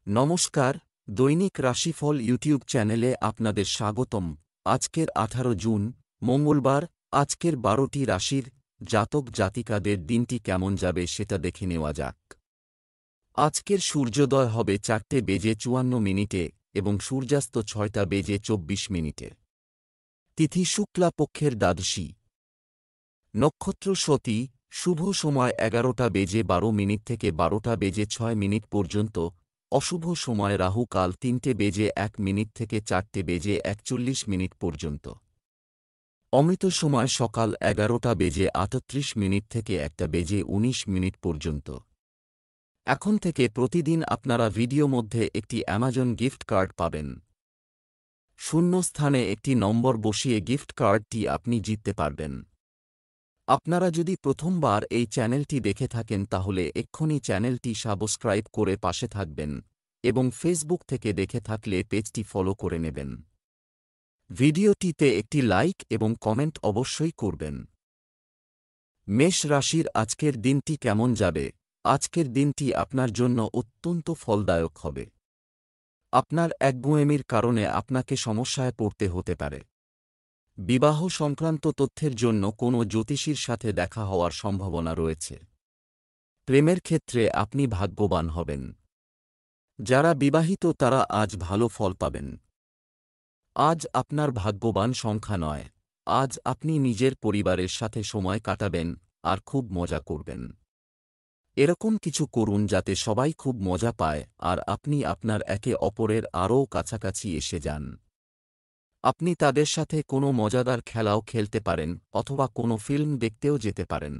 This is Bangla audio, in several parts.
নমস্কার, দৈনিক রাশিফল ইউটিউব চ্যানেলে আপনাদের স্বাগতম। আজকের 18 জুন, মঙ্গলবার। আজকের 12টি রাশির জাতক জাতিকাদের দিনটি কেমন যাবে সেটা দেখে নেওয়া যাক। আজকের সূর্যোদয় হবে 4:54 এবং সূর্যাস্ত 6:24। তিথি শুক্লা পক্ষের দ্বাদশী। নক্ষত্র সতী। শুভ সময় 11:12 থেকে 12:06 পর্যন্ত। অশুভ সময় রাহু কাল 3:01 থেকে 4:41 পর্যন্ত। অমৃত সময় সকাল 11:38 থেকে 1:19 পর্যন্ত। এখন থেকে প্রতিদিন আপনারা ভিডিও মধ্যে একটি অ্যামাজন গিফট কার্ড পাবেন। শূন্য স্থানে একটি নম্বর বসিয়ে গিফট কার্ডটি আপনি জিততে পারবেন। আপনারা যদি প্রথমবার এই চ্যানেলটি দেখে থাকেন তাহলে এক্ষুনি চ্যানেলটি সাবস্ক্রাইব করে পাশে থাকবেন এবং ফেসবুক থেকে দেখে থাকলে পেজটি ফলো করে নেবেন। ভিডিওটিতে একটি লাইক এবং কমেন্ট অবশ্যই করবেন। মেষ রাশির আজকের দিনটি কেমন যাবে? আজকের দিনটি আপনার জন্য অত্যন্ত ফলদায়ক হবে। আপনার একগুঁয়েমির কারণে আপনাকে সমস্যায় পড়তে হতে পারে। বিবাহ সংক্রান্ত তথ্যের জন্য কোনো জ্যোতিষীর সাথে দেখা হওয়ার সম্ভাবনা রয়েছে। প্রেমের ক্ষেত্রে আপনি ভাগ্যবান হবেন। যারা বিবাহিত তারা আজ ভালো ফল পাবেন। আজ আপনার ভাগ্যবান সংখ্যা নয়। আজ আপনি নিজের পরিবারের সাথে সময় কাটাবেন আর খুব মজা করবেন। এরকম কিছু করুন যাতে সবাই খুব মজা পায় আর আপনি আপনার একে অপরের আরও কাছাকাছি এসে যান। আপনি তাদের সাথে কোনো মজাদার খেলাও খেলতে পারেন অথবা কোনো ফিল্ম দেখতেও যেতে পারেন।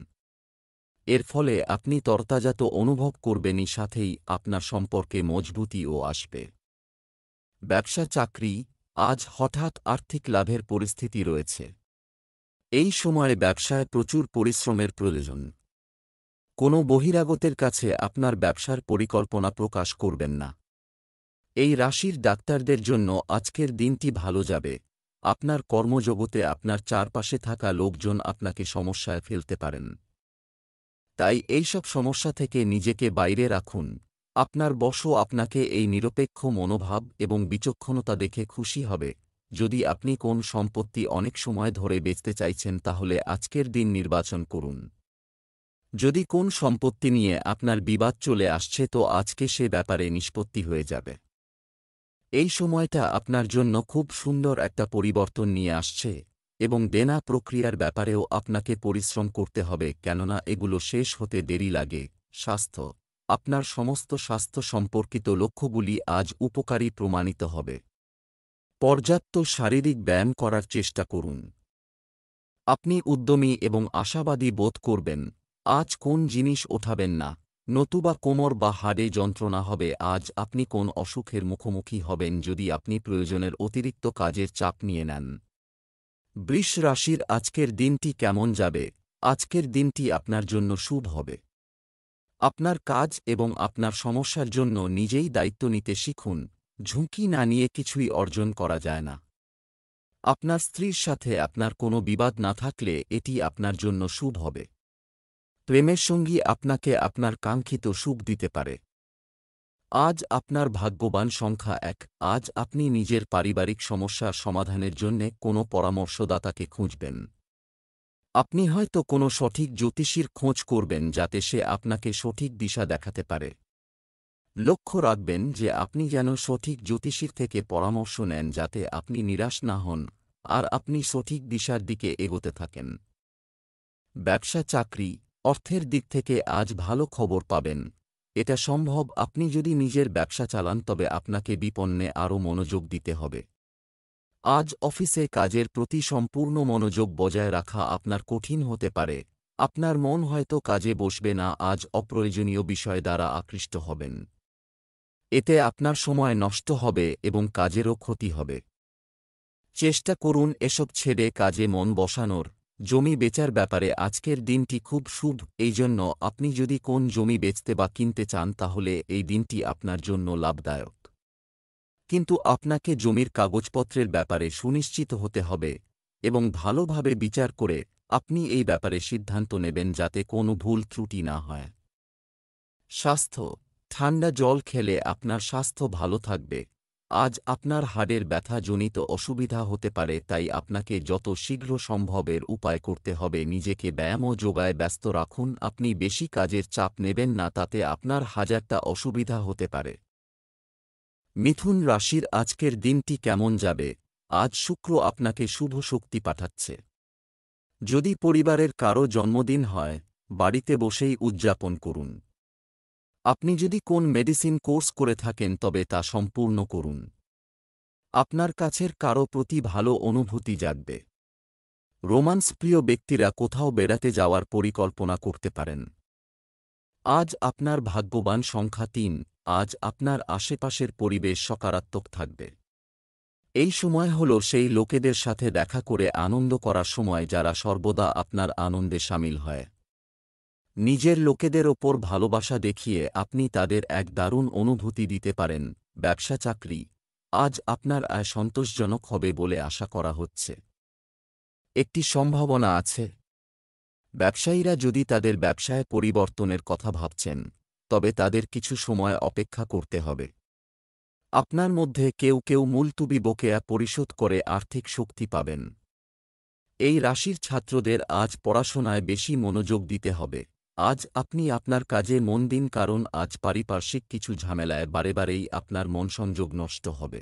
এর ফলে আপনি তরতাজা তো অনুভব করবেনই, সাথেই আপনার সম্পর্কে মজবুতিও আসবে। ব্যবসা চাকরি। আজ হঠাৎ আর্থিক লাভের পরিস্থিতি রয়েছে। এই সময়ে ব্যবসায় প্রচুর পরিশ্রমের প্রয়োজন। কোনো বহিরাগতের কাছে আপনার ব্যবসার পরিকল্পনা প্রকাশ করবেন না। এই রাশির ডাক্তারদের জন্য আজকের দিনটি ভালো যাবে। আপনার কর্মজগতে আপনার চারপাশে থাকা লোকজন আপনাকে সমস্যায় ফেলতে পারেন। তাই এইসব সমস্যা থেকে নিজেকে বাইরে রাখুন। আপনার বসও আপনাকে এই নিরপেক্ষ মনোভাব এবং বিচক্ষণতা দেখে খুশি হবে। যদি আপনি কোন সম্পত্তি অনেক সময় ধরে বেচতে চাইছেন তাহলে আজকের দিন নির্বাচন করুন। যদি কোন সম্পত্তি নিয়ে আপনার বিবাদ চলে আসছে তো আজকে সে ব্যাপারে নিষ্পত্তি হয়ে যাবে। এই সময়টা আপনার জন্য খুব সুন্দর একটা পরিবর্তন নিয়ে আসছে এবং দেনা প্রক্রিয়ার ব্যাপারেও আপনাকে পরিশ্রম করতে হবে, কেননা এগুলো শেষ হতে দেরি লাগে। স্বাস্থ্য। আপনার সমস্ত স্বাস্থ্য সম্পর্কিত লক্ষ্যগুলি আজ উপকারী প্রমাণিত হবে। পর্যাপ্ত শারীরিক ব্যায়াম করার চেষ্টা করুন। আপনি উদ্যমী এবং আশাবাদী বোধ করবেন। আজ কোন জিনিস ওঠাবেন না, নতুবা কোমর বা হাড়ে যন্ত্রণা হবে। আজ আপনি কোন অসুখের মুখোমুখি হবেন যদি আপনি প্রয়োজনের অতিরিক্ত কাজের চাপ নিয়ে নেন। বৃষ রাশির আজকের দিনটি কেমন যাবে? আজকের দিনটি আপনার জন্য শুভ হবে। আপনার কাজ এবং আপনার সমস্যার জন্য নিজেই দায়িত্ব নিতে শিখুন। ঝুঁকি না নিয়ে কিছুই অর্জন করা যায় না। আপনার স্ত্রীর সাথে আপনার কোনো বিবাদ না থাকলে এটি আপনার জন্য শুভ হবে। প্রেমের সঙ্গী আপনাকে আপনার কাঙ্ক্ষিত সুখ দিতে পারে। আজ আপনার ভাগ্যবান সংখ্যা 1। আজ আপনি নিজের পারিবারিক সমস্যার সমাধানের জন্যে কোনো পরামর্শদাতাকে খুঁজবেন। আপনি হয়তো কোনো সঠিক জ্যোতিষীর খোঁজ করবেন যাতে সে আপনাকে সঠিক দিশা দেখাতে পারে। লক্ষ্য রাখবেন যে আপনি যেন সঠিক জ্যোতিষীর থেকে পরামর্শ নেন যাতে আপনি নিরাশ না হন আর আপনি সঠিক দিশার দিকে এগোতে থাকেন। ব্যবসা চাকরি। অর্থের দিক থেকে আজ ভালো খবর পাবেন। এটা সম্ভব আপনি যদি নিজের ব্যবসা চালান তবে আপনাকে বিপণনে আরও মনোযোগ দিতে হবে। আজ অফিসে কাজের প্রতি সম্পূর্ণ মনোযোগ বজায় রাখা আপনার কঠিন হতে পারে। আপনার মন হয়তো কাজে বসবে না। আজ অপ্রয়োজনীয় বিষয় দ্বারা আকৃষ্ট হবেন। এতে আপনার সময় নষ্ট হবে এবং কাজেরও ক্ষতি হবে। চেষ্টা করুন এসব ছেড়ে কাজে মন বসানোর। জমি বেচার ব্যাপারে আজকের দিনটি খুব শুভ। এই জন্য আপনি যদি কোন জমি বেচতে বা কিনতে চান তাহলে এই দিনটি আপনার জন্য লাভদায়ক। কিন্তু আপনাকে জমির কাগজপত্রের ব্যাপারে সুনিশ্চিত হতে হবে এবং ভালোভাবে বিচার করে আপনি এই ব্যাপারে সিদ্ধান্ত নেবেন যাতে কোনো ভুল ত্রুটি না হয়। স্বাস্থ্য। ঠান্ডা জল খেলে আপনার স্বাস্থ্য ভালো থাকবে। আজ আপনার হাড়ের ব্যথাজনিত অসুবিধা হতে পারে, তাই আপনাকে যত শীঘ্র সম্ভবের উপায় করতে হবে নিজেকে ব্যায়াম ও যোগায় ব্যস্ত রাখুন। আপনি বেশি কাজের চাপ নেবেন না, তাতে আপনার হাজারটা অসুবিধা হতে পারে। মিথুন রাশির আজকের দিনটি কেমন যাবে? আজ শুক্র আপনাকে শুভ শক্তি পাঠাচ্ছে। যদি পরিবারের কারো জন্মদিন হয়, বাড়িতে বসেই উদযাপন করুন। আপনি যদি কোন মেডিসিন কোর্স করে থাকেন তবে তা সম্পূর্ণ করুন। আপনার কাছের কারো প্রতি ভালো অনুভূতি জাগবে। রোমান্স প্রিয় ব্যক্তিরা কোথাও বেড়াতে যাওয়ার পরিকল্পনা করতে পারেন। আজ আপনার ভাগ্যবান সংখ্যা ৩। আজ আপনার আশেপাশের পরিবেশ সকারাত্মক থাকবে। এই সময় হল সেই লোকেদের সাথে দেখা করে আনন্দ করার সময় যারা সর্বদা আপনার আনন্দে সামিল হয়। নিজের লোকেদের ওপর ভালোবাসা দেখিয়ে আপনি তাদের এক দারুণ অনুভূতি দিতে পারেন। ব্যবসা চাকরি, আজ আপনার আয় সন্তোষজনক হবে বলে আশা করা হচ্ছে। একটি সম্ভাবনা আছে। ব্যবসায়ীরা যদি তাদের ব্যবসায় পরিবর্তনের কথা ভাবছেন, তবে তাদের কিছু সময় অপেক্ষা করতে হবে। আপনার মধ্যে কেউ কেউ মুলতুবি বকেয়া পরিশোধ করে আর্থিক শক্তি পাবেন। এই রাশির ছাত্রদের আজ পড়াশোনায় বেশি মনোযোগ দিতে হবে। আজ আপনি আপনার কাজে মন দিন, কারণ আজ পারিপার্শ্বিক কিছু ঝামেলায় বারেবারেই আপনার মনসংযোগ নষ্ট হবে।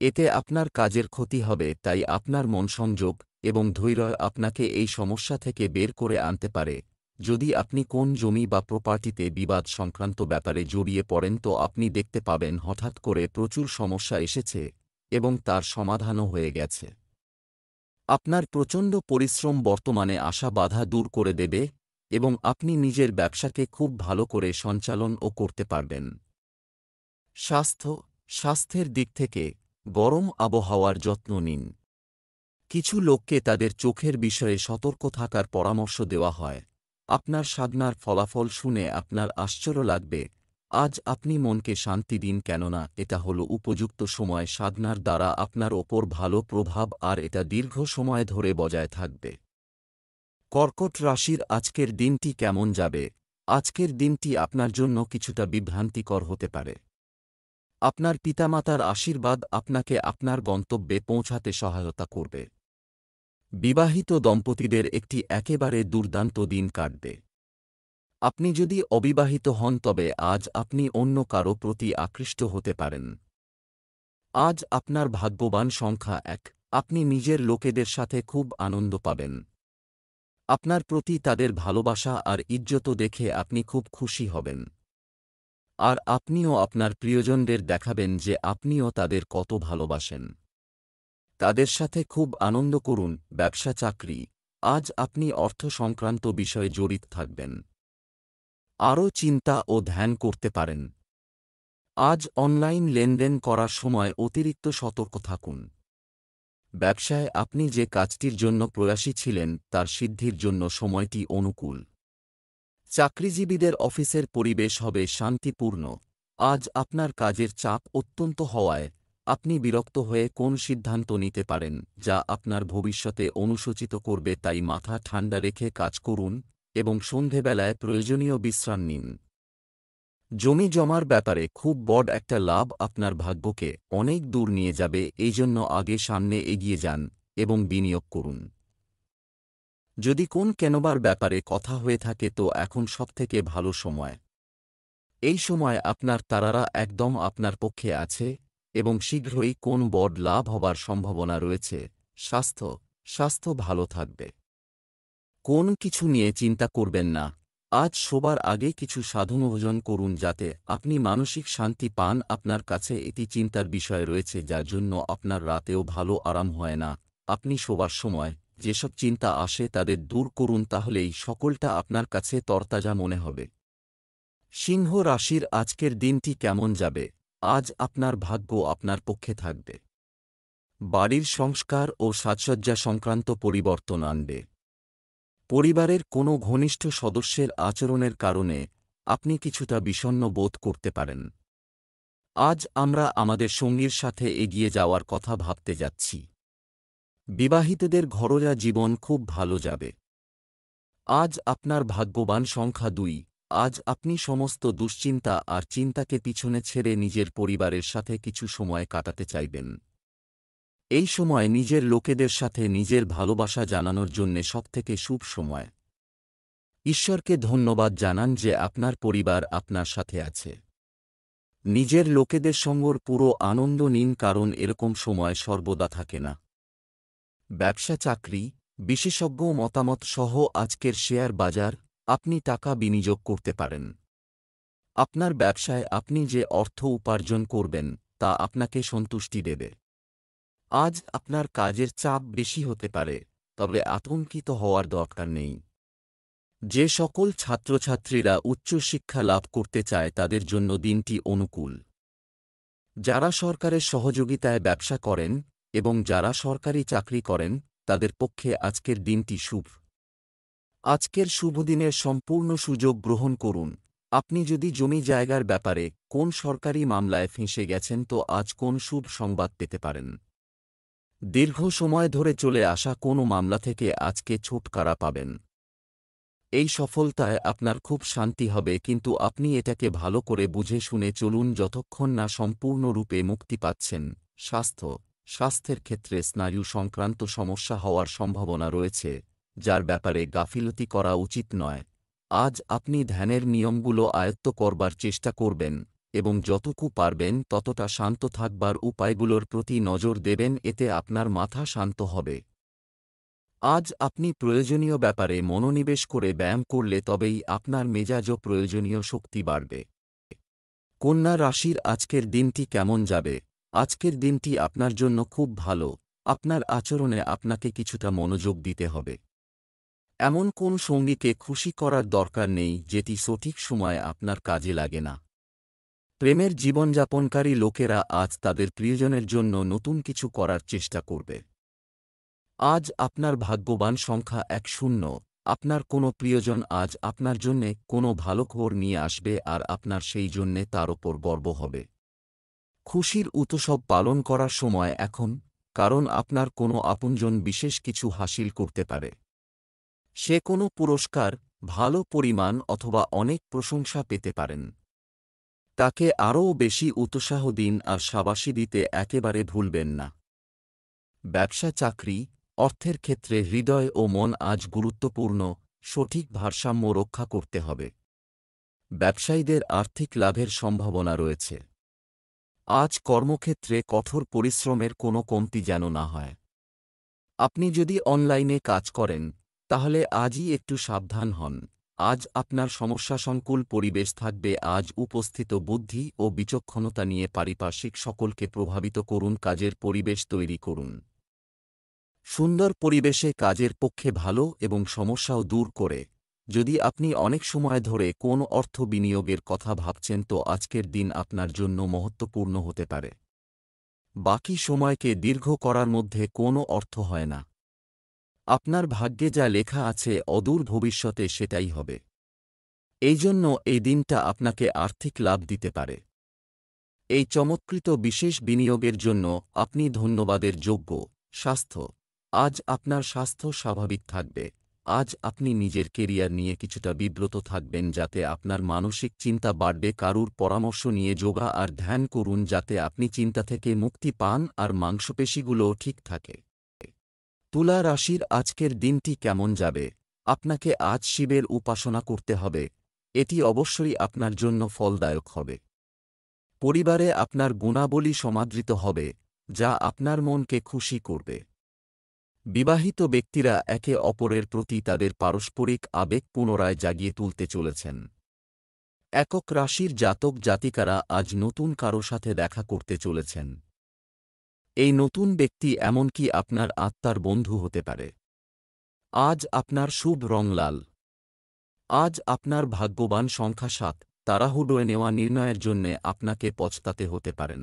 এতে আপনার কাজের ক্ষতি হবে, তাই আপনার মনসংযোগ এবং ধৈর্য আপনাকে এই সমস্যা থেকে বের করে আনতে পারে। যদি আপনি কোন জমি বা প্রপার্টিতে বিবাদ সংক্রান্ত ব্যাপারে জড়িয়ে পড়েন তো আপনি দেখতে পাবেন হঠাৎ করে প্রচুর সমস্যা এসেছে এবং তার সমাধানও হয়ে গেছে। আপনার প্রচণ্ড পরিশ্রম বর্তমানে আসা বাধা দূর করে দেবে এবং আপনি নিজের ব্যবসাকে খুব ভালো করে সঞ্চালনও করতে পারবেন। স্বাস্থ্যের দিক থেকে গরম আবহাওয়ার যত্ন নিন। কিছু লোককে তাদের চোখের বিষয়ে সতর্ক থাকার পরামর্শ দেওয়া হয়। আপনার সাধনার ফলাফল শুনে আপনার আশ্চর্য লাগবে। আজ আপনি মনকে শান্তি দিন, কেননা এটা হলো উপযুক্ত সময়। সাধনার দ্বারা আপনার ওপর ভালো প্রভাব আর এটা দীর্ঘ সময় ধরে বজায় থাকবে। কর্কট রাশির আজকের দিনটি কেমন যাবে? আজকের দিনটি আপনার জন্য কিছুটা বিভ্রান্তিকর হতে পারে। আপনার পিতামাতার আশীর্বাদ আপনাকে আপনার গন্তব্যে পৌঁছাতে সহায়তা করবে। বিবাহিত দম্পতিদের একটি একেবারে দুর্দান্ত দিন কাটবে। আপনি যদি অবিবাহিত হন তবে আজ আপনি অন্য কারো প্রতি আকৃষ্ট হতে পারেন। আজ আপনার ভাগ্যবান সংখ্যা ১। আপনি নিজের লোকেদের সাথে খুব আনন্দ পাবেন। আপনার প্রতি তাদের ভালোবাসা আর ইজ্জত দেখে আপনি খুব খুশি হবেন। আর আপনিও আপনার প্রিয়জনদের দেখাবেন যে আপনিও তাদের কত ভালোবাসেন। তাদের সাথে খুব আনন্দ করুন। ব্যবসা চাকরি, আজ আপনি অর্থ সংক্রান্ত বিষয়ে জড়িত থাকবেন। আরও চিন্তা ও ধ্যান করতে পারেন। আজ অনলাইন লেনদেন করার সময় অতিরিক্ত সতর্ক থাকুন। ব্যবসায় আপনি যে কাজটির জন্য প্রয়াসী ছিলেন তার সিদ্ধির জন্য সময়টি অনুকূল। চাকরিজীবীদের অফিসের পরিবেশ হবে শান্তিপূর্ণ। আজ আপনার কাজের চাপ অত্যন্ত হওয়ায় আপনি বিরক্ত হয়ে কোন সিদ্ধান্ত নিতে পারেন যা আপনার ভবিষ্যতে অনুশোচিত করবে, তাই মাথা ঠান্ডা রেখে কাজ করুন এবং সন্ধেবেলায় প্রয়োজনীয় বিশ্রাম নিন। জমি জমার ব্যাপারে খুব বড় একটা লাভ আপনার ভাগ্যকে অনেক দূর নিয়ে যাবে, এই জন্য আগে সামনে এগিয়ে যান এবং বিনিয়োগ করুন। যদি কোন কেনবার ব্যাপারে কথা হয়ে থাকে তো এখন সবথেকে ভালো সময়। এই সময় আপনার তারারা একদম আপনার পক্ষে আছে এবং শীঘ্রই কোন বড় লাভ হবার সম্ভাবনা রয়েছে। স্বাস্থ্য ভালো থাকবে। কোন কিছু নিয়ে চিন্তা করবেন না। আজ শোবার আগে কিছু সাধুভোজন করুন যাতে আপনি মানসিক শান্তি পান। আপনার কাছে এটি চিন্তার বিষয় রয়েছে যার জন্য আপনার রাতেও ভালো আরাম হয় না। আপনি শোবার সময় যেসব চিন্তা আসে তাদের দূর করুন, তাহলেই সকলটা আপনার কাছে তরতাজা মনে হবে। সিংহ রাশির আজকের দিনটি কেমন যাবে? আজ আপনার ভাগ্য আপনার পক্ষে থাকবে। বাড়ির সংস্কার ও সাজসজ্জা সংক্রান্ত পরিবর্তন আনবে। পরিবারের কোনো ঘনিষ্ঠ সদস্যের আচরণের কারণে আপনি কিছুটা বিষণ্ণ বোধ করতে পারেন। আজ আমরা আমাদের সঙ্গীর সাথে এগিয়ে যাওয়ার কথা ভাবতে যাচ্ছি। বিবাহিতদের ঘরোয়া জীবন খুব ভালো যাবে। আজ আপনার ভাগ্যবান সংখ্যা ২। আজ আপনি সমস্ত দুশ্চিন্তা আর চিন্তাকে পিছনে ছেড়ে নিজের পরিবারের সাথে কিছু সময় কাটাতে চাইবেন। এই সময় নিজের লোকেদের সাথে নিজের ভালোবাসা জানানোর জন্যে সবথেকে শুভ সময়। ঈশ্বরকে ধন্যবাদ জানান যে আপনার পরিবার আপনার সাথে আছে। নিজের লোকেদের সঙ্গর পুরো আনন্দ নিন, কারণ এরকম সময় সর্বদা থাকে না। ব্যবসা, চাকরি, বিশেষজ্ঞ মতামত সহ আজকের শেয়ার বাজার, আপনি টাকা বিনিয়োগ করতে পারেন। আপনার ব্যবসায় আপনি যে অর্থ উপার্জন করবেন তা আপনাকে সন্তুষ্টি দেবে। আজ আপনার কাজের চাপ বেশি হতে পারে, তবে আতঙ্কিত হওয়ার দরকার নেই। যে সকল ছাত্রছাত্রীরা উচ্চশিক্ষা লাভ করতে চায় তাদের জন্য দিনটি অনুকূল। যারা সরকারের সহযোগিতায় ব্যবসা করেন এবং যারা সরকারি চাকরি করেন তাদের পক্ষে আজকের দিনটি শুভ। আজকের শুভদিনের সম্পূর্ণ সুযোগ গ্রহণ করুন। আপনি যদি জমি জায়গার ব্যাপারে কোন সরকারি মামলায় ফেঁসে গেছেন তো আজ কোন শুভ সংবাদ পেতে পারেন। দীর্ঘ সময় ধরে চলে আসা কোনো মামলা থেকে আজকে ছুটকারা পাবেন। এই সফলতায় আপনার খুব শান্তি হবে, কিন্তু আপনি এটাকে ভালো করে বুঝে শুনে চলুন যতক্ষণ না সম্পূর্ণরূপে মুক্তি পাচ্ছেন। স্বাস্থ্যের ক্ষেত্রে স্নায়ু সংক্রান্ত সমস্যা হওয়ার সম্ভাবনা রয়েছে, যার ব্যাপারে গাফিলতি করা উচিত নয়। আজ আপনি ধ্যানের নিয়মগুলো আয়ত্ত করবার চেষ্টা করবেন এবং যতটুকু পারবেন ততটা শান্ত থাকবার উপায়গুলোর প্রতি নজর দেবেন, এতে আপনার মাথা শান্ত হবে। আজ আপনি প্রয়োজনীয় ব্যাপারে মনোনিবেশ করে ব্যায়াম করলে তবেই আপনার মেজাজও প্রয়োজনীয় শক্তি বাড়বে। কন্যা রাশির আজকের দিনটি কেমন যাবে? আজকের দিনটি আপনার জন্য খুব ভালো। আপনার আচরণে আপনাকে কিছুটা মনোযোগ দিতে হবে। এমন কোন সঙ্গীকে খুশি করার দরকার নেই যেটি সঠিক সময়ে আপনার কাজে লাগে না। প্রেমের জীবনযাপনকারী লোকেরা আজ তাদের প্রিয়জনের জন্য নতুন কিছু করার চেষ্টা করবে। আজ আপনার ভাগ্যবান সংখ্যা 10। আপনার কোনো প্রিয়জন আজ আপনার জন্যে কোনো ভালো খবর নিয়ে আসবে আর আপনার সেই জন্যে তার ওপর গর্ব হবে। খুশির উৎসব পালন করার সময় এখন, কারণ আপনার কোনো আপনজন বিশেষ কিছু হাসিল করতে পারে। সে কোনো পুরস্কার, ভালো পরিমাণ অথবা অনেক প্রশংসা পেতে পারেন। তাকে আরও বেশি উৎসাহ দিন আর শাবাশি দিতে একেবারে ভুলবেন না। ব্যবসা, চাকরি, অর্থের ক্ষেত্রে হৃদয় ও মন আজ গুরুত্বপূর্ণ। সঠিক ভারসাম্য রক্ষা করতে হবে। ব্যবসায়ীদের আর্থিক লাভের সম্ভাবনা রয়েছে। আজ কর্মক্ষেত্রে কঠোর পরিশ্রমের কোনো কমতি যেন না হয়। আপনি যদি অনলাইনে কাজ করেন তাহলে আজই একটু সাবধান হন। আজ আপনার সমস্যাসংকুল পরিবেশ থাকবে। আজ উপস্থিত বুদ্ধি ও বিচক্ষণতা নিয়ে পারিপার্শ্বিক সকলকে প্রভাবিত করুন, কাজের পরিবেশ তৈরি করুন। সুন্দর পরিবেশে কাজের পক্ষে ভালো এবং সমস্যাও দূর করে। যদি আপনি অনেক সময় ধরে কোন অর্থ বিনিয়োগের কথা ভাবছেন তো আজকের দিন আপনার জন্য মহত্বপূর্ণ হতে পারে। বাকি সময়কে দীর্ঘ করার মধ্যে কোনো অর্থ হয় না। আপনার ভাগ্যে যা লেখা আছে অদূর ভবিষ্যতে সেটাই হবে। এই জন্য এই দিনটা আপনাকে আর্থিক লাভ দিতে পারে। এই চমৎকৃত বিশেষ বিনিয়োগের জন্য আপনি ধন্যবাদের যোগ্য। স্বাস্থ্য, আজ আপনার স্বাস্থ্য স্বাভাবিক থাকবে। আজ আপনি নিজের কেরিয়ার নিয়ে কিছুটা বিব্রত থাকবেন, যাতে আপনার মানসিক চিন্তা বাড়বে। কারুর পরামর্শ নিয়ে যোগা আর ধ্যান করুন যাতে আপনি চিন্তা থেকে মুক্তি পান আর মাংসপেশিগুলোও ঠিক থাকে। তুলা রাশির আজকের দিনটি কেমন যাবে? আপনাকে আজ শিবের উপাসনা করতে হবে। এটি অবশ্যই আপনার জন্য ফলদায়ক হবে। পরিবারে আপনার গুণাবলী সমাদৃত হবে, যা আপনার মনকে খুশি করবে। বিবাহিত ব্যক্তিরা একে অপরের প্রতি তাদের পারস্পরিক আবেগ পুনরায় জাগিয়ে তুলতে চলেছেন। একক রাশির জাতক জাতিকারা আজ নতুন কারো সাথে দেখা করতে চলেছেন। এই নতুন ব্যক্তি এমনকি আপনার আত্মার বন্ধু হতে পারে। আজ আপনার শুভ রং লাল। আজ আপনার ভাগ্যবান সংখ্যা 7। তাড়াহুড়োয় নেওয়া নির্ণয়ের জন্যে আপনাকে পছতাতে হতে পারেন।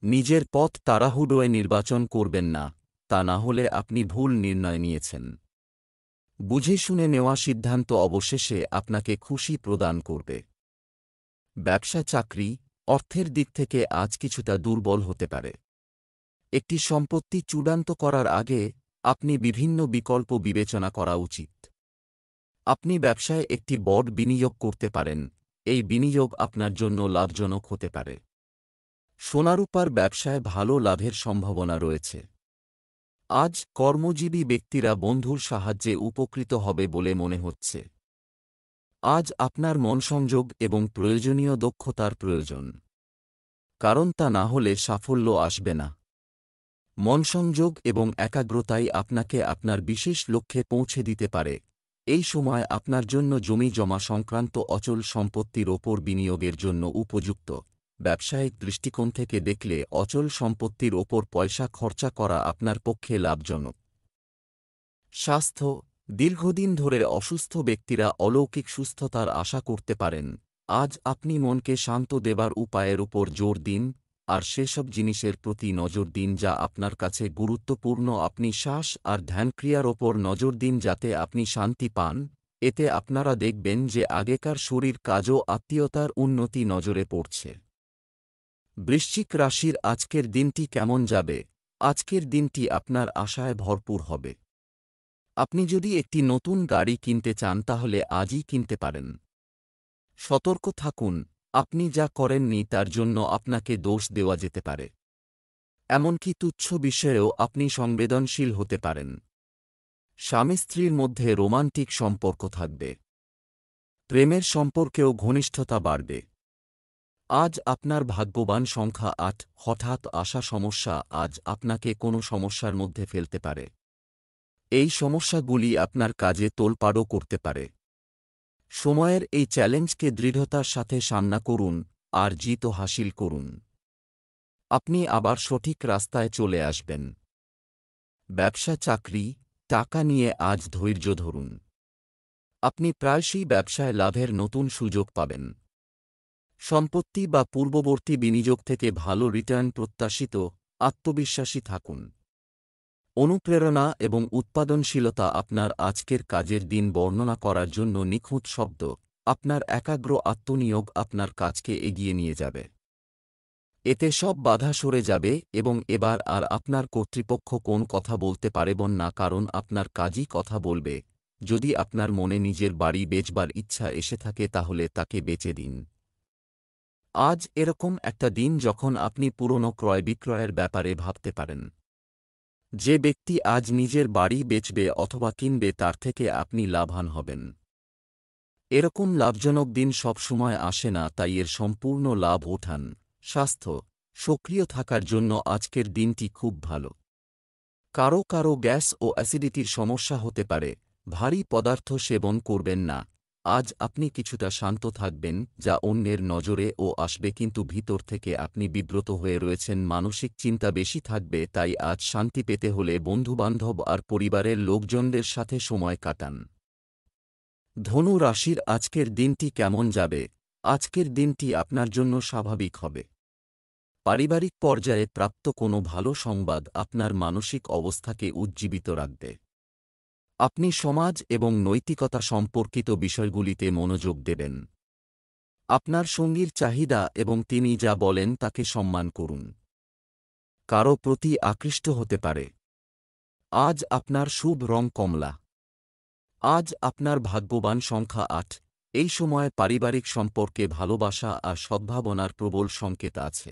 নিজের পথ তাড়াহুড়োয় নির্বাচন করবেন না, তা না হলে আপনি ভুল নির্ণয় নিয়েছেন। বুঝে শুনে নেওয়া সিদ্ধান্ত অবশেষে আপনাকে খুশি প্রদান করবে। ব্যবসা, চাকরি, অর্থের দিক থেকে আজ কিছুটা দুর্বল হতে পারে। একটি সম্পত্তি চূড়ান্ত করার আগে আপনি বিভিন্ন বিকল্প বিবেচনা করা উচিত। আপনি ব্যবসায় একটি বড় বিনিয়োগ করতে পারেন, এই বিনিয়োগ আপনার জন্য লাভজনক হতে পারে। সোনারূপার ব্যবসায় ভালো লাভের সম্ভাবনা রয়েছে। আজ কর্মজীবী ব্যক্তিরা বন্ধুর সাহায্যে উপকৃত হবে বলে মনে হচ্ছে। আজ আপনার মনসংযোগ এবং প্রয়োজনীয় দক্ষতার প্রয়োজন, কারণ তা না হলে সাফল্য আসবে না। মনসংযোগ এবং একাগ্রতাই আপনাকে আপনার বিশেষ লক্ষ্যে পৌঁছে দিতে পারে। এই সময় আপনার জন্য জমি জমা সংক্রান্ত অচল সম্পত্তির ওপর বিনিয়োগের জন্য উপযুক্ত। ব্যবসায়িক দৃষ্টিকোণ থেকে দেখলে অচল সম্পত্তির ওপর পয়সা খরচা করা আপনার পক্ষে লাভজনক। স্বাস্থ্য, দীর্ঘদিন ধরে অসুস্থ ব্যক্তিরা অলৌকিক সুস্থতার আশা করতে পারেন। আজ আপনি মনকে শান্ত দেবার উপায়ের উপর জোর দিন, আর সেসব জিনিসের প্রতি নজর দিন যা আপনার কাছে গুরুত্বপূর্ণ। আপনি শ্বাস আর ধ্যানক্রিয়ার ওপর নজর দিন যাতে আপনি শান্তি পান। এতে আপনারা দেখবেন যে আগেকার শরীর কাজও আত্মীয়তার উন্নতি নজরে পড়ছে। বৃশ্চিক রাশির আজকের দিনটি কেমন যাবে? আজকের দিনটি আপনার আশায় ভরপুর হবে। আপনি যদি একটি নতুন গাড়ি কিনতে চান তাহলে আজই কিনতে পারেন। সতর্ক থাকুন, আপনি যা করেননি তার জন্য আপনাকে দোষ দেওয়া যেতে পারে। এমনকি তুচ্ছ বিষয়েও আপনি সংবেদনশীল হতে পারেন। স্বামী স্ত্রীর মধ্যে রোমান্টিক সম্পর্ক থাকবে। প্রেমের সম্পর্কেও ঘনিষ্ঠতা বাড়বে। আজ আপনার ভাগ্যবান সংখ্যা ৮। হঠাৎ আসা সমস্যা আজ আপনাকে কোনো সমস্যার মধ্যে ফেলতে পারে। এই সমস্যাগুলি আপনার কাজে তোলপাড়ও করতে পারে। সময়ের এই চ্যালেঞ্জকে দৃঢ়তার সাথে সামনা করুন আর জিত হাসিল করুন। আপনি আবার সঠিক রাস্তায় চলে আসবেন। ব্যবসা চাকরি, টাকা নিয়ে আজ ধৈর্য ধরুন। আপনি প্রায়শই ব্যবসায় লাভের নতুন সুযোগ পাবেন। সম্পত্তি বা পূর্ববর্তী বিনিয়োগ থেকে ভালো রিটার্ন প্রত্যাশিত। আত্মবিশ্বাসী থাকুন। অনুপ্রেরণা এবং উৎপাদনশীলতা আপনার আজকের কাজের দিন বর্ণনা করার জন্য নিখুঁত শব্দ। আপনার একাগ্র আত্মনিয়োগ আপনার কাজকে এগিয়ে নিয়ে যাবে। এতে সব বাধা সরে যাবে এবং এবার আর আপনার কর্তৃপক্ষ কোন কথা বলতে পারবেন না, কারণ আপনার কাজই কথা বলবে। যদি আপনার মনে নিজের বাড়ি বেচবার ইচ্ছা এসে থাকে তাহলে তাকে বেচে দিন। আজ এরকম একটা দিন যখন আপনি পুরনো ক্রয় বিক্রয়ের ব্যাপারে ভাবতে পারেন। যে ব্যক্তি আজ নিজের বাড়ি বেচবে অথবা কিনবে তার থেকে আপনি লাভবান হবেন। এরকম লাভজনক দিন সব সময় আসে না, তাই এর সম্পূর্ণ লাভ ওঠান। স্বাস্থ্য, সক্রিয় থাকার জন্য আজকের দিনটি খুব ভালো। কারো কারো গ্যাস ও অ্যাসিডিটির সমস্যা হতে পারে। ভারী পদার্থ সেবন করবেন না। আজ আপনি কিছুটা শান্ত থাকবেন, যা অন্যের নজরে ও আসবে, কিন্তু ভিতর থেকে আপনি বিব্রত হয়ে রয়েছেন। মানসিক চিন্তা বেশি থাকবে, তাই আজ শান্তি পেতে হলে বন্ধুবান্ধব আর পরিবারের লোকজনদের সাথে সময় কাটান। ধনু রাশির আজকের দিনটি কেমন যাবে? আজকের দিনটি আপনার জন্য স্বাভাবিক হবে। পারিবারিক পর্যায়ে প্রাপ্ত কোনো ভালো সংবাদ আপনার মানসিক অবস্থাকে উজ্জীবিত রাখবে। আপনি সমাজ এবং নৈতিকতা সম্পর্কিত বিষয়গুলিতে মনোযোগ দেবেন। আপনার সঙ্গীর চাহিদা এবং তিনি যা বলেন তাকে সম্মান করুন। কারো প্রতি আকৃষ্ট হতে পারে। আজ আপনার শুভ রং কমলা। আজ আপনার ভাগ্যবান সংখ্যা ৮। এই সময় পারিবারিক সম্পর্কে ভালোবাসা আর সদ্ভাবনার প্রবল সংকেত আছে।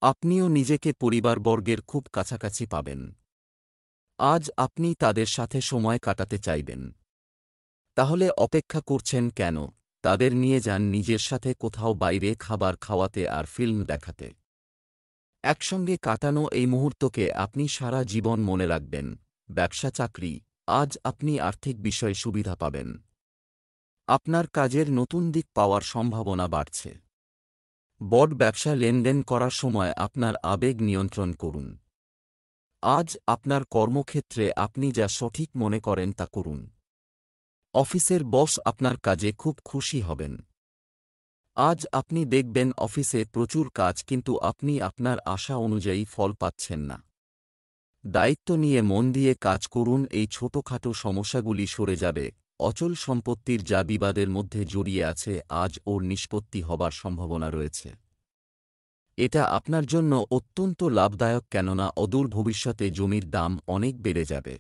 আপনিও নিজেকে পরিবারবর্গের খুব কাছাকাছি পাবেন। আজ আপনি তাদের সাথে সময় কাটাতে চাইবেন। তাহলে অপেক্ষা করছেন কেন? তাদের নিয়ে যান নিজের সাথে কোথাও, বাইরে খাবার খাওয়াতে আর ফিল্ম দেখাতে। একসঙ্গে কাটানো এই মুহূর্তকে আপনি সারা জীবন মনে রাখবেন। ব্যবসা চাকরি, আজ আপনি আর্থিক বিষয়ে সুবিধা পাবেন। আপনার কাজের নতুন দিক পাওয়ার সম্ভাবনা বাড়ছে। বড় ব্যবসা লেনদেন করার সময় আপনার আবেগ নিয়ন্ত্রণ করুন। আজ আপনার কর্মক্ষেত্রে আপনি যা সঠিক মনে করেন তা করুন। অফিসের বস আপনার কাজে খুব খুশি হবেন। আজ আপনি দেখবেন অফিসে প্রচুর কাজ, কিন্তু আপনি আপনার আশা অনুযায়ী ফল পাচ্ছেন না। দায়িত্ব নিয়ে মন দিয়ে কাজ করুন, এই ছোটখাটো সমস্যাগুলি সরে যাবে। অচল সম্পত্তির যা বিবাদের মধ্যে জড়িয়ে আছে আজ ওর নিষ্পত্তি হবার সম্ভাবনা রয়েছে। এটা আপনার জন্য অত্যন্ত লাভদায়ক, কেননা অদূর ভবিষ্যতে জমির দাম অনেক বেড়ে যাবে।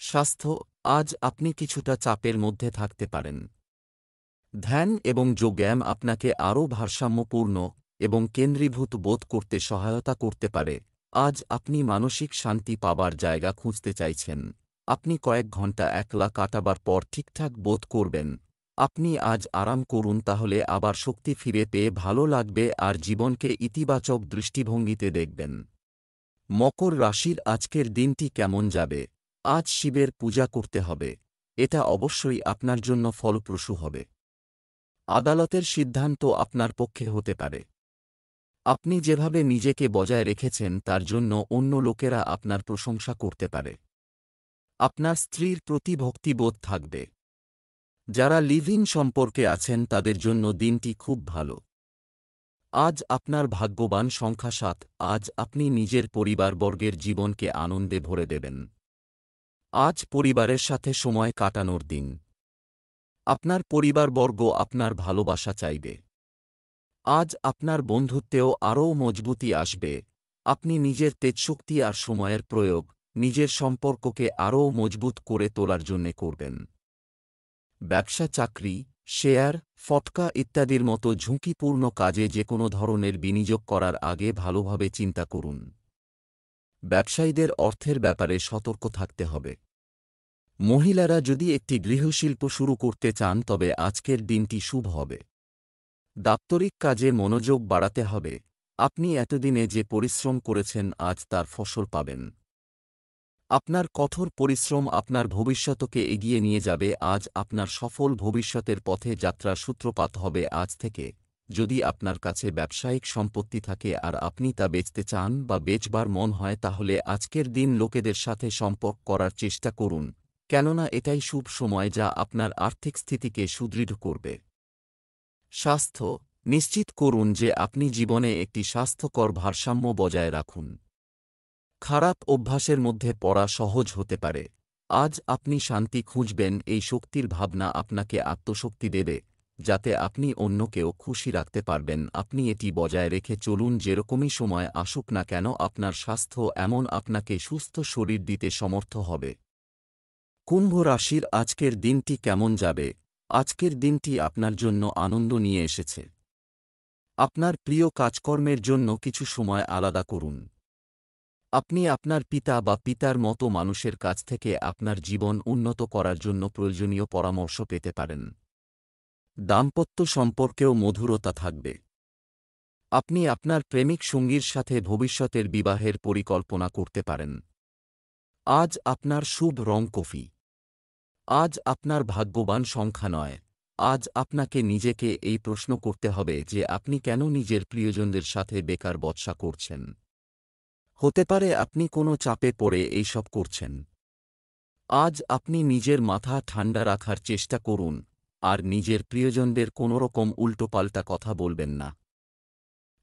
স্বাস্থ্য, আজ আপনি কিছুটা চাপের মধ্যে থাকতে পারেন। ধ্যান এবং যোগব্যায়াম আপনাকে আরও ভারসাম্যপূর্ণ এবং কেন্দ্রীভূত বোধ করতে সহায়তা করতে পারে। আজ আপনি মানসিক শান্তি পাবার জায়গা খুঁজতে চাইছেন। আপনি কয়েক ঘন্টা একলা কাটাবার পর ঠিকঠাক বোধ করবেন। আপনি আজ আরাম করুন, তাহলে আবার শক্তি ফিরে পেয়ে ভালো লাগবে আর জীবনকে ইতিবাচক দৃষ্টিভঙ্গিতে দেখবেন। মকর রাশির আজকের দিনটি কেমন যাবে? আজ শিবের পূজা করতে হবে। এটা অবশ্যই আপনার জন্য ফলপ্রসূ হবে। আদালতের সিদ্ধান্ত আপনার পক্ষে হতে পারে। আপনি যেভাবে নিজেকে বজায় রেখেছেন তার জন্য অন্য লোকেরা আপনার প্রশংসা করতে পারে। আপনার স্ত্রীর প্রতি ভক্তিবোধ থাকবে। যারা লিভ ইন সম্পর্কে আছেন তাদের জন্য দিনটি খুব ভালো। আজ আপনার ভাগ্যবান সংখ্যা ৭। আজ আপনি নিজের পরিবারবর্গের জীবনকে আনন্দে ভরে দেবেন। আজ পরিবারের সাথে সময় কাটানোর দিন। আপনার পরিবারবর্গ আপনার ভালোবাসা চাইবে। আজ আপনার বন্ধুত্বেও আরও মজবুতি আসবে। আপনি নিজের তেজশক্তি আর সময়ের প্রয়োগ নিজের সম্পর্ককে আরও মজবুত করে তোলার জন্যে করবেন। ব্যবসা, চাকরি, শেয়ার, ফটকা ইত্যাদির মতো ঝুঁকিপূর্ণ কাজে যে কোনো ধরনের বিনিয়োগ করার আগে ভালোভাবে চিন্তা করুন। ব্যবসায়ীদের অর্থের ব্যাপারে সতর্ক থাকতে হবে। মহিলারা যদি একটি গৃহশিল্প শুরু করতে চান তবে আজকের দিনটি শুভ হবে। দাপ্তরিক কাজে মনোযোগ বাড়াতে হবে। আপনি এতদিনে যে পরিশ্রম করেছেন আজ তার ফসল পাবেন। আপনার কঠোর পরিশ্রম আপনার ভবিষ্যতকে এগিয়ে নিয়ে যাবে। আজ আপনার সফল ভবিষ্যতের পথে যাত্রার সূত্রপাত হবে আজ থেকে। যদি আপনার কাছে ব্যবসায়িক সম্পত্তি থাকে আর আপনি তা বেচতে চান বা বেচবার মন হয় তাহলে আজকের দিন লোকেদের সাথে সম্পর্ক করার চেষ্টা করুন, কেননা এটাই শুভ সময় যা আপনার আর্থিক স্থিতিকে সুদৃঢ় করবে। স্বাস্থ্য নিশ্চিত করুন যে আপনি জীবনে একটি স্বাস্থ্যকর ভারসাম্য বজায় রাখুন। খারাপ অভ্যাসের মধ্যে পড়া সহজ হতে পারে। আজ আপনি শান্তি খুঁজবেন। এই শক্তির ভাবনা আপনাকে আত্মশক্তি দেবে, যাতে আপনি অন্যকেও খুশি রাখতে পারবেন। আপনি এটি বজায় রেখে চলুন, যেরকমই সময় আসুক না কেন আপনার স্বাস্থ্য এমন আপনাকে সুস্থ শরীর দিতে সমর্থ হবে। কুম্ভ রাশির আজকের দিনটি কেমন যাবে? আজকের দিনটি আপনার জন্য আনন্দ নিয়ে এসেছে। আপনার প্রিয় কাজকর্মের জন্য কিছু সময় আলাদা করুন। আপনি আপনার পিতা বা পিতার মতো মানুষের কাছ থেকে আপনার জীবন উন্নত করার জন্য প্রয়োজনীয় পরামর্শ পেতে পারেন। দাম্পত্য সম্পর্কেও মধুরতা থাকবে। আপনি আপনার প্রেমিক সঙ্গীর সাথে ভবিষ্যতের বিবাহের পরিকল্পনা করতে পারেন। আজ আপনার শুভ রং কফি। আজ আপনার ভাগ্যবান সংখ্যা ৯। আজ আপনাকে নিজেকে এই প্রশ্ন করতে হবে যে আপনি কেন নিজের প্রিয়জনদের সাথে বেকার বচসা করছেন। হতে পারে আপনি কোনো চাপে পড়ে এইসব করছেন। আজ আপনি নিজের মাথা ঠান্ডা রাখার চেষ্টা করুন আর নিজের প্রিয়জনদের কোনোরকম উল্টোপাল্টা কথা বলবেন না।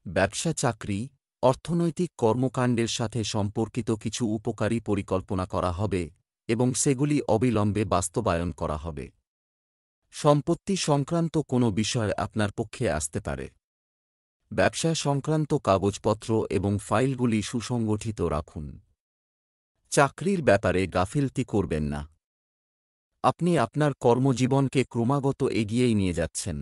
ব্যবসা, চাকরি, অর্থনৈতিক কর্মকাণ্ডের সাথে সম্পর্কিত কিছু উপকারী পরিকল্পনা করা হবে এবং সেগুলি অবিলম্বে বাস্তবায়ন করা হবে। সম্পত্তি সংক্রান্ত কোনো বিষয় আপনার পক্ষে আসতে পারে। ব্যবসা সংক্রান্ত কাগজপত্র এবং ফাইলগুলি সুসংগঠিত রাখুন। চাকরির ব্যাপারে গাফিলতি করবেন না। আপনি আপনার কর্মজীবনকে ক্রমাগত এগিয়েই নিয়ে যাচ্ছেন।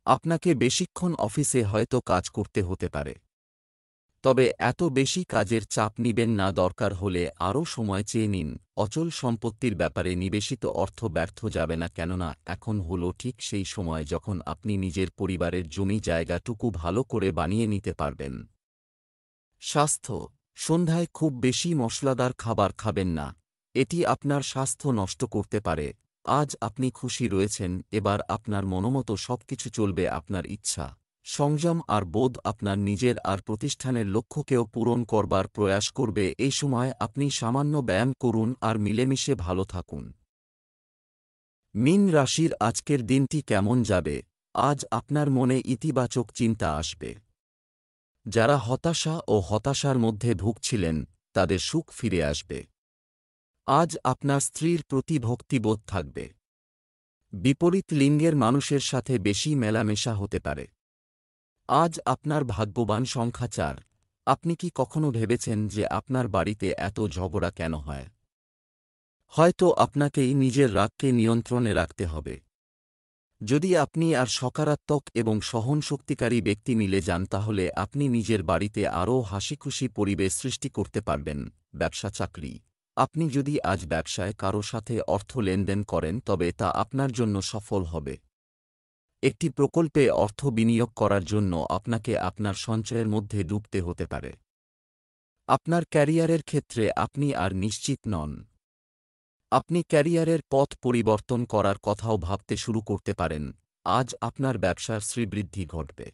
আপনাকে বেশিক্ষণ অফিসে হয়তো কাজ করতে হতে পারে, তবে এত বেশি কাজের চাপ নিবেন না। দরকার হলে আরও সময় চেয়ে নিন। অচল সম্পত্তির ব্যাপারে নিবেশিত অর্থ ব্যর্থ যাবে না, কেননা এখন হলো ঠিক সেই সময় যখন আপনি নিজের পরিবারের জমি জায়গাটুকু ভালো করে বানিয়ে নিতে পারবেন। স্বাস্থ্য সন্ধ্যায় খুব বেশি মশলাদার খাবার খাবেন না, এটি আপনার স্বাস্থ্য নষ্ট করতে পারে। আজ আপনি খুশি রয়েছেন, এবার আপনার মনোমতো সবকিছু চলবে। আপনার ইচ্ছা, সংযম আর বোধ আপনার নিজের আর প্রতিষ্ঠানের লক্ষ্যকেও পূরণ করবার প্রয়াস করবে। এই সময় আপনি সামান্য ব্যায়াম করুন আর মিলেমিশে ভালো থাকুন। মীন রাশির আজকের দিনটি কেমন যাবে? আজ আপনার মনে ইতিবাচক চিন্তা আসবে। যারা হতাশা ও হতাশার মধ্যে ভুগছিলেন তাদের সুখ ফিরে আসবে। আজ আপনার স্ত্রীর প্রতি ভক্তিবোধ থাকবে। বিপরীত লিঙ্গের মানুষের সাথে বেশি মেলামেশা হতে পারে। আজ আপনার ভাগ্যবান সংখ্যা ৪। আপনি কি কখনো ভেবেছেন যে আপনার বাড়িতে এত ঝগড়া কেন হয়? হয়তো আপনাকেই নিজের রাগকে নিয়ন্ত্রণে রাখতে হবে। যদি আপনি আর সকারাত্মক এবং সহনশক্তিকারী ব্যক্তি মিলে যান তাহলে আপনি নিজের বাড়িতে আরও হাসিখুশি পরিবেশ সৃষ্টি করতে পারবেন। ব্যবসা চাকরি, আপনি যদি আজ ব্যবসায় কারো সাথে অর্থ লেনদেন করেন তবে তা আপনার জন্য সফল হবে। একটি প্রকল্পে অর্থ বিনিয়োগ করার জন্য আপনাকে আপনার সঞ্চয়ের মধ্যে ডুবতে হতে পারে। আপনার ক্যারিয়ারের ক্ষেত্রে আপনি আর নিশ্চিত নন। আপনি ক্যারিয়ারের পথ পরিবর্তন করার কথাও ভাবতে শুরু করতে পারেন। আজ আপনার ব্যবসার শ্রীবৃদ্ধি ঘটবে।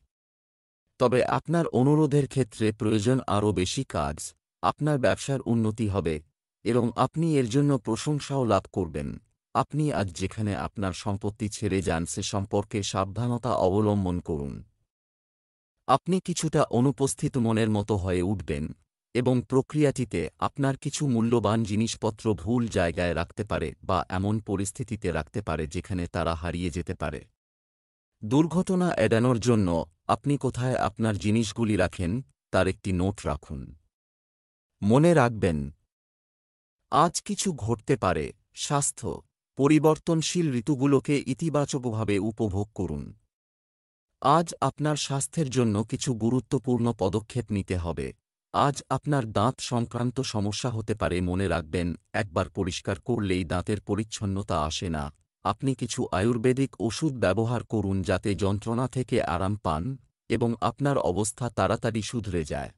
তবে আপনার অনুরোধের ক্ষেত্রে প্রয়োজন আরও বেশি কাজ। আপনার ব্যবসার উন্নতি হবে এবং আপনি এর জন্য প্রশংসাও লাভ করবেন। আপনি আজ যেখানে আপনার সম্পত্তি ছেড়ে যান সে সম্পর্কে সাবধানতা অবলম্বন করুন। আপনি কিছুটা অনুপস্থিত মনের মতো হয়ে উঠবেন এবং প্রক্রিয়াটিতে আপনার কিছু মূল্যবান জিনিসপত্র ভুল জায়গায় রাখতে পারে বা এমন পরিস্থিতিতে রাখতে পারে যেখানে তারা হারিয়ে যেতে পারে। দুর্ঘটনা এড়ানোর জন্য আপনি কোথায় আপনার জিনিসগুলি রাখেন তার একটি নোট রাখুন। মনে রাখবেন, আজ কিছু ঘটতে পারে। স্বাস্থ্য, পরিবর্তনশীল ঋতুগুলোকে ইতিবাচকভাবে উপভোগ করুন। আজ আপনার স্বাস্থ্যের জন্য কিছু গুরুত্বপূর্ণ পদক্ষেপ নিতে হবে। আজ আপনার দাঁত সংক্রান্ত সমস্যা হতে পারে। মনে রাখবেন, একবার পরিষ্কার করলেই দাঁতের পরিচ্ছন্নতা আসে না। আপনি কিছু আয়ুর্বেদিক ওষুধ ব্যবহার করুন যাতে যন্ত্রণা থেকে আরাম পান এবং আপনার অবস্থা তাড়াতাড়ি শুধরে যায়।